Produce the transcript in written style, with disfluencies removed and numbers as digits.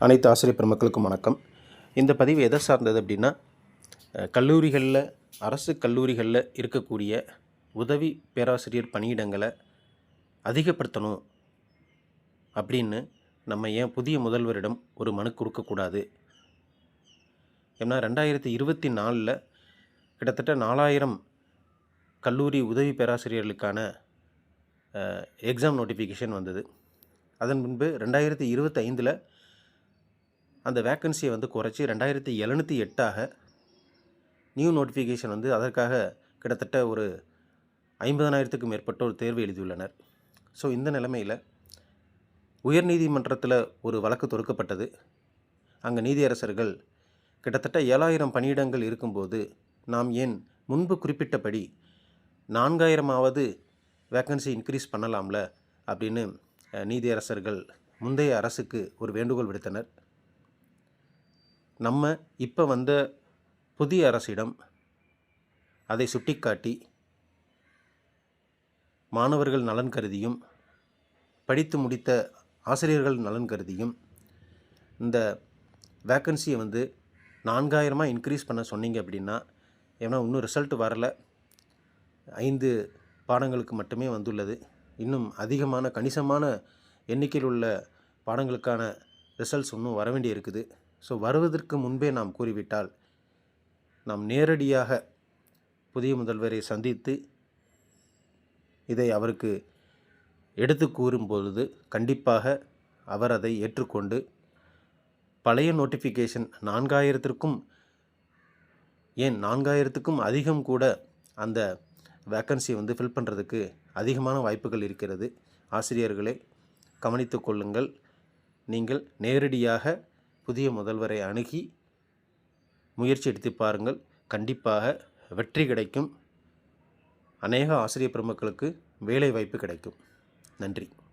அனைத்து ஆசிரியர் பெருமக்களுக்கும் வணக்கம். இந்த பதிவு எதை சார்ந்தது அப்படின்னா, கல்லூரிகளில் அரசு கல்லூரிகளில் இருக்கக்கூடிய உதவி பேராசிரியர் பணியிடங்களை அதிகப்படுத்தணும் அப்படின்னு நம்ம ஏன் புதிய முதல்வரிடம் ஒரு மனு கொடுக்கக்கூடாது? ஏன்னா 2024 கிட்டத்தட்ட 4000 கல்லூரி உதவி பேராசிரியர்களுக்கான எக்ஸாம் நோட்டிஃபிகேஷன் வந்தது. அதன் பின்பு 2025 அந்த வேக்கன்சியை குறைச்சி 2708 நியூ நோட்டிஃபிகேஷன் அதற்காக கிட்டத்தட்ட ஒரு 50,000க்கும் மேற்பட்டோர் தேர்வு எழுதியுள்ளனர். ஸோ இந்த நிலைமையில் உயர்நீதிமன்றத்தில் ஒரு வழக்கு தொடுக்கப்பட்டது. அங்கே நீதியரசர்கள் கிட்டத்தட்ட 7000 பணியிடங்கள் இருக்கும்போது நாம் ஏன் முன்பு குறிப்பிட்டபடி 4000ஆவது வேக்கன்சி இன்க்ரீஸ் பண்ணலாம்ல அப்படின்னு நீதியரசர்கள் முந்தைய அரசுக்கு ஒரு வேண்டுகோள் விடுத்தனர். நம்ம இப்போ வந்த புதிய அரசிடம் அதை சுட்டிக்காட்டி மாணவர்கள் நலன் கருதியும் படித்து முடித்த ஆசிரியர்கள் நலன் கருதியும் இந்த வேக்கன்சியை 4000 இன்க்ரீஸ் பண்ண சொன்னீங்க அப்படின்னா, ஏன்னா இன்னும் ரிசல்ட் வரலை, 5 பாடங்களுக்கு மட்டுமே வந்துள்ளது. இன்னும் அதிகமான கணிசமான எண்ணிக்கையில் உள்ள பாடங்களுக்கான ரிசல்ட்ஸ் இன்னும் வர வேண்டி இருக்குது. ஸோ வருவதற்கு முன்பே நாம் கூறிவிட்டால் நாம் நேரடியாக புதிய முதல்வரை சந்தித்து இதை அவருக்கு எடுத்து கூறும்பொழுது கண்டிப்பாக அவர் அதை ஏற்றுக்கொண்டு பழைய நோட்டிஃபிகேஷன் 4000க்கும் ஏன் 4000க்கும் அதிகம் கூட அந்த வேக்கன்சி ஃபில் பண்ணுறதுக்கு அதிகமான வாய்ப்புகள் இருக்கிறது. ஆசிரியர்களே கவனித்து கொள்ளுங்கள். நீங்கள் நேரடியாக புதிய முதல்வரை அணுகி முயற்சி எடுத்து பாருங்கள். கண்டிப்பாக வெற்றி கிடைக்கும். அநேக ஆசிரியர் பெருமக்களுக்கு வேலை வாய்ப்பு கிடைக்கும். நன்றி.